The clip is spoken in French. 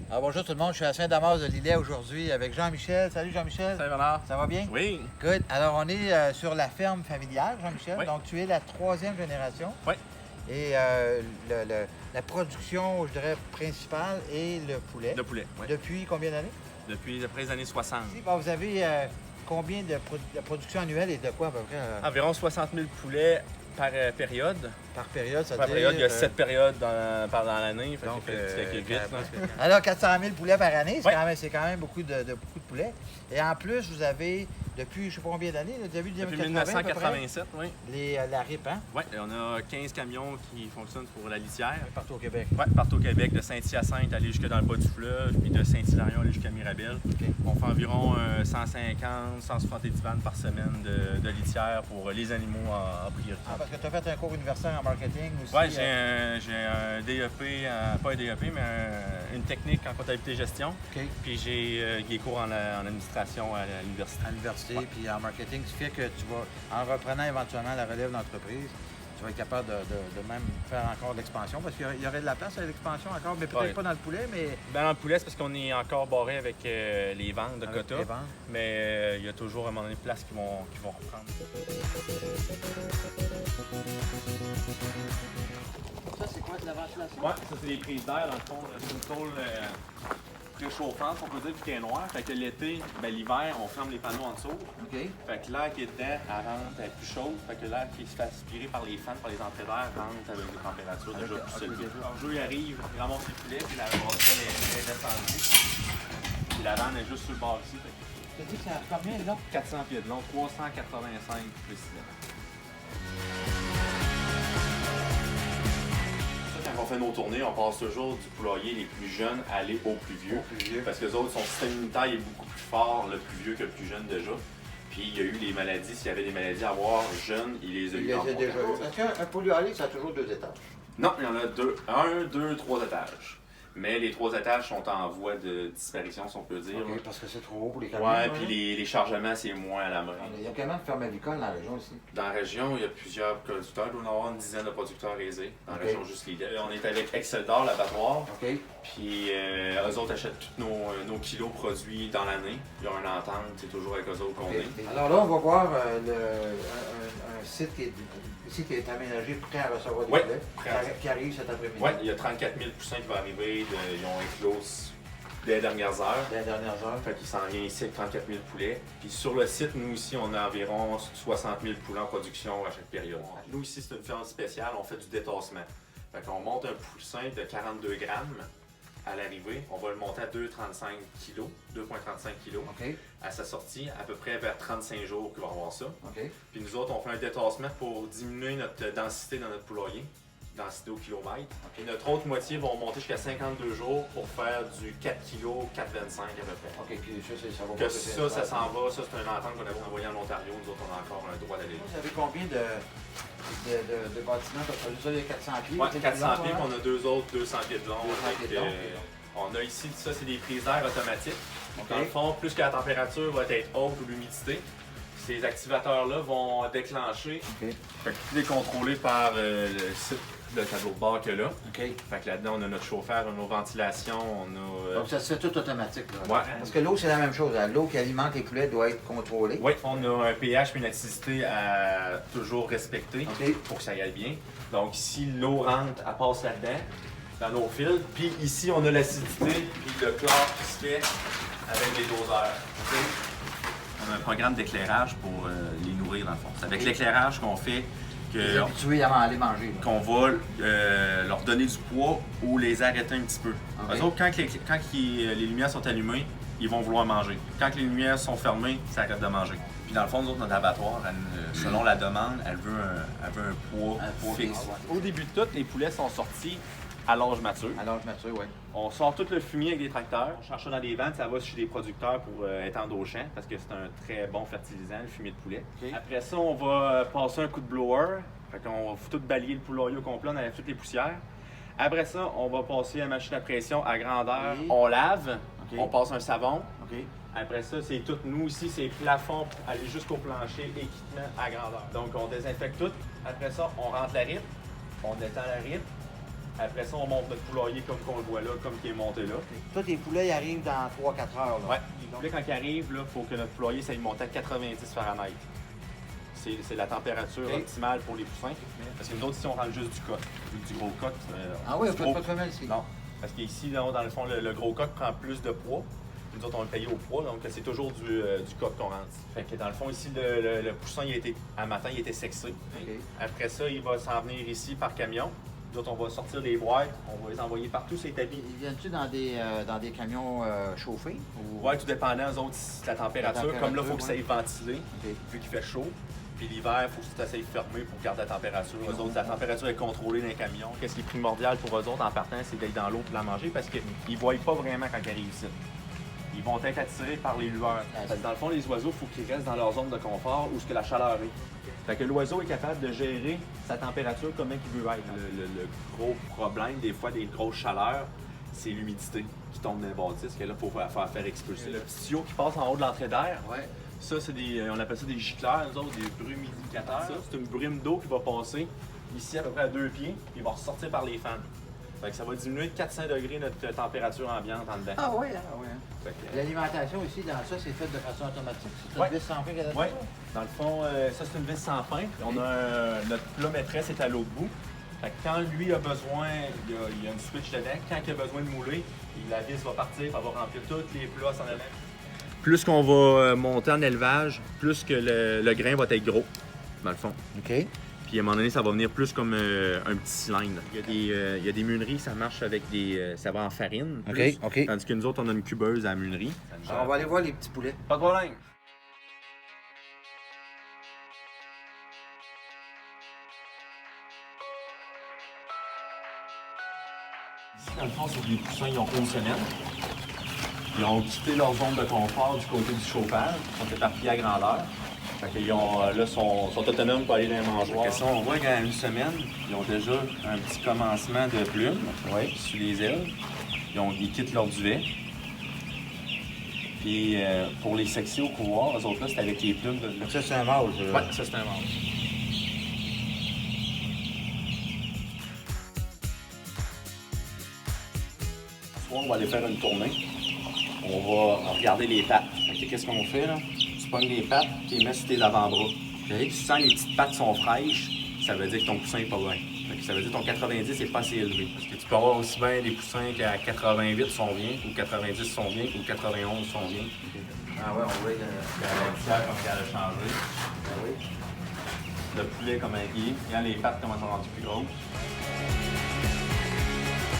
Alors, bonjour tout le monde, je suis à Saint-Damas-de-Lillet aujourd'hui avec Jean-Michel. Salut Jean-Michel. Salut Bernard. Ça va bien? Oui. Good. Alors, on est sur la ferme familiale, Jean-Michel. Oui. Donc, tu es la troisième génération. Oui. Et la production, je dirais, principale est le poulet. Le poulet, oui. Depuis combien d'années? Depuis les années 60. Bon, vous avez combien de production annuelle et de quoi à peu près? Environ 60 000 poulets par période. Par période, ça Par veut période, dire... il y a 7 périodes pendant l'année. Donc, tu calcules vite. Là. Alors, 400 000 poulets par année, c'est Oui. quand même beaucoup de poulets. Et en plus, vous avez, depuis je ne sais pas combien d'années, depuis Depuis 1987, 1987, oui. la RIP, hein? Oui, on a 15 camions qui fonctionnent pour la litière. Partout au Québec. Oui, partout au Québec, de Saint-Hyacinthe aller jusque dans le bas du fleuve, puis de Saint-Hilarion aller jusqu'à Mirabel. OK. On fait environ 150, 170 vannes par semaine de litière pour les animaux en priorité. Ah, parce que tu as fait un cours universitaire en marketing aussi. Oui, j'ai un DEP, pas un DEP, mais une technique en comptabilité-gestion. OK. Puis j'ai des cours en administration à l'université. À l'université, puis en marketing, ce qui fait que tu vas, en reprenant éventuellement la relève d'entreprise, tu vas être capable de même faire encore de l'expansion, parce qu'il y aurait de la place à l'expansion encore, mais peut-être Ouais. pas dans le poulet, mais... Dans le poulet, c'est parce qu'on est encore barré avec les ventes de avec quotas. les ventes. Mais il y a toujours à un moment donné de place qui vont reprendre. Ça, c'est quoi, de la ventilation? Oui, ça c'est des prises d'air dans le fond. C'est une tôle préchauffante, on peut dire, vu qu'elle est noire. Fait que l'été, l'hiver, on ferme les panneaux en dessous. OK. Fait que l'air qui est dedans, elle rentre, elle est plus chaude. Fait que l'air qui se fait aspirer par les fans, par les entrées d'air, rentre avec des températures déjà plus élevées. Le jeu, il arrive, il ramasse les poulets, puis la brasselle est descendue. Puis la vanne est juste sur le bord ici. Tu as dit que ça a combien, là? 400 pieds de long, 385 précisément. Quand on fait nos tournées, on passe toujours du poulailler les plus jeunes à aller aux plus vieux. Parce que les autres, son système immunitaire est beaucoup plus fort, le plus vieux que le plus jeune déjà. Puis il y a eu les maladies, s'il y avait des maladies à voir jeunes, il les a eu en déjà eu. Parce qu'un poulailler, ça a toujours 2 étages. Non, il y en a deux. 1, 2, 3 étages. Mais les 3 étages sont en voie de disparition, si on peut dire. OK, parce que c'est trop haut pour les camions. Ouais, puis les chargements, c'est moins à la main. Il y a quand même de ferme avicole dans la région aussi. Dans la région, il y a plusieurs producteurs. Il doit y en avoir une dizaine de producteurs aisés. Dans la OK. région juste Lillet. On est avec Exceldor, l'abattoir. OK. Puis eux autres achètent tous nos kilos produits dans l'année. Ils ont une entente, c'est toujours avec eux autres qu'on est. Alors là, on va voir un site qui est aménagé, prêt à recevoir des Oui, poulets, prêt qui arrive cet après-midi. Oui, il y a 34 000 poussins qui vont arriver. Ils ont éclos dès les dernières heures. Dans les dernières heures. Fait qu'il s'en vient ici avec 34 000 poulets. Puis sur le site, nous ici, on a environ 60 000 poulets en production à chaque période. Nous ici, c'est une ferme spéciale, on fait du détassement. Fait qu'on monte un poussin de 42 grammes à l'arrivée. On va le monter à 2,35 kg, 2,35 kg. OK. À sa sortie, à peu près vers 35 jours qu'il va avoir ça. OK. Puis nous autres, on fait un détassement pour diminuer notre densité dans notre poulailler, densité au kilomètre. Et notre autre moitié va monter jusqu'à 52 jours pour faire du 4 kg, 4,25 à peu près. OK, puis ça va Que pas ça s'en va. Ça, c'est une entente qu'on avait envoyée en Ontario. Nous autres, on a encore un droit d'aller. Vous avez combien de bâtiments? Tu as produit ça, il y a 400 pieds? Ouais, c'est 400 plus pieds, long, puis on a deux autres 200 pieds de long. 200 pieds de long, On a ici, ça, c'est des prises d'air automatiques. OK. Dans le fond, plus que la température va être haute ou l'humidité, ces activateurs-là vont déclencher. OK. Fait que tout est contrôlé par le site, le tableau de bord qu'il y a là. OK. Fait que là-dedans, on a notre chauffeur, on a nos ventilations, on a... Donc ça se fait tout automatique, là. Ouais. Parce que l'eau, c'est la même chose. Hein. L'eau qui alimente les poulets doit être contrôlée. Oui, on a un pH et une acidité à toujours respecter OK. pour que ça aille bien. Donc ici, l'eau rentre, elle passe là-dedans, dans nos fils. Puis ici, on a l'acidité, puis le chlore qui se fait avec les doseurs. OK? On a un programme d'éclairage pour les nourrir, dans le fond. C'est avec l'éclairage qu'on fait Les habitués à aller manger. Là. qu'on va leur donner du poids ou les arrêter un petit peu. OK. Eux autres, quand les lumières sont allumées, ils vont vouloir manger. Quand les lumières sont fermées, ça arrête de manger. Puis dans le fond, nous autres, notre abattoir, selon la demande, elle veut un poids fixe. Au début de tout, les poulets sont sortis à l'âge mature. À l'âge mature, oui. On sort tout le fumier avec des tracteurs. On cherche ça dans des ventes, ça va chez des producteurs pour étendre au champ parce que c'est un très bon fertilisant, le fumier de poulet. OK. Après ça, on va passer un coup de blower. Fait qu'on va tout balayer le poulailler au complet, on enlève toutes les poussières. Après ça, on va passer la machine à pression à grandeur. Oui. On lave, OK. on passe un savon. OK. Après ça, c'est tout nous ici, c'est plafond pour aller jusqu'au plancher, équipement à grandeur. Donc on désinfecte tout. Après ça, on rentre la rip, on détend la rip, Après ça, on monte notre poulailler comme qu'on le voit là, comme qui est monté là. Toi, tes poulets, ils arrivent dans 3-4 heures. Là. Ouais. Les poulets, quand ils arrivent, il faut que notre poulailler, ça monte à 90 Fahrenheit. C'est la température optimale pour les poussins. Parce que nous autres, ici, on rentre juste du coq. Du gros coq. Ah oui, on fait pas de femelle ici. Non. Parce qu'ici, dans le fond, le gros coq prend plus de poids. Nous autres, on le paye au poids, donc c'est toujours du coq qu'on rentre. Fait que dans le fond, ici, le poussin, à matin, il était sexé. Okay. Après ça, il va s'en venir ici par camion. Nous autres, on va sortir les boîtes, on va les envoyer partout, ces établis. Ils viennent-tu dans des camions chauffés? Ou... Oui, tout dépendant, eux autres, la température. Comme là, il faut que ça aille ventiler, Okay. vu qu'il fait chaud. Puis l'hiver, il faut que ça aille fermé pour garder la température. Eux autres, la température est contrôlée dans les camions. Qu'est-ce qui est primordial pour eux autres en partant, c'est d'être dans l'eau pour la manger parce qu'ils ne voient pas vraiment quand ils arrivent ici. Ils vont être attirés par les lueurs. Parce que dans le fond, les oiseaux, il faut qu'ils restent dans leur zone de confort où ce que la chaleur est. Fait que l'oiseau est capable de gérer sa température comme il veut être. Le gros problème, des fois, des grosses chaleurs, c'est l'humidité qui tombe dans les bâtisses, que là, il faut faire expulser. Le petit tuyau qui passe en haut de l'entrée d'air, Ouais. ça, on appelle ça des gicleurs, nous autres, des brumidicateurs. Ça, c'est une brume d'eau qui va passer ici à peu près à 2 pieds, puis il va ressortir par les fans. Fait que ça va diminuer de 400 degrés notre température ambiante en dedans. Ah oui, ah oui. L'alimentation ici, dans ça, c'est fait de façon automatique. C'est une vis sans fin qui a Oui. Dans le fond, ça, c'est une vis sans fin. On a notre plat maîtresse est à l'autre bout. Fait que quand lui a besoin, il y a une switch dedans. Quand il a besoin de mouler, la vis va partir, elle va remplir tous les plats sans aller. Plus qu'on va monter en élevage, plus que le grain va être gros, dans le fond. OK. Puis à un moment donné, ça va venir plus comme un petit cylindre. Il y a des meuneries, ça marche avec ça va en farine. Plus, OK. Tandis que nous autres, on a une cubeuse à la meunerie. Alors, on va aller voir les petits poulets. Pas de problème. Ici, dans le fond, c'est des poussins, ils ont 11 semaines. Ils ont quitté leur zone de confort du côté du chauffage. Ils sont éparpillés à grandeur. Fait qu'ils sont autonomes pour aller dans les mangeoires. On voit qu'à une semaine, ils ont déjà un petit commencement de plumes sur les ailes. Ils quittent leur duvet. Puis pour les sexer au couloir, eux autres là, c'est avec les plumes. Donc ça, c'est un mâle. Oui, ça c'est un mâle. Ce soir, on va aller faire une tournée. On va regarder les pattes. Qu'est-ce qu'on fait là? Tu pognes les pattes, tu les mets sur tes avant-bras. Si tu sens les petites pattes sont fraîches, ça veut dire que ton poussin n'est pas bien. Ça veut dire que ton 90 n'est pas assez élevé. Parce que tu peux avoir aussi bien des poussins qu'à 88 sont bien, ou 90 sont bien, ou 91 sont bien. Ah ouais, on voit La litière comme elle a changé. Ah oui. Le poulet comme un guide. Regarde les pattes comment elles sont rendues plus grosses.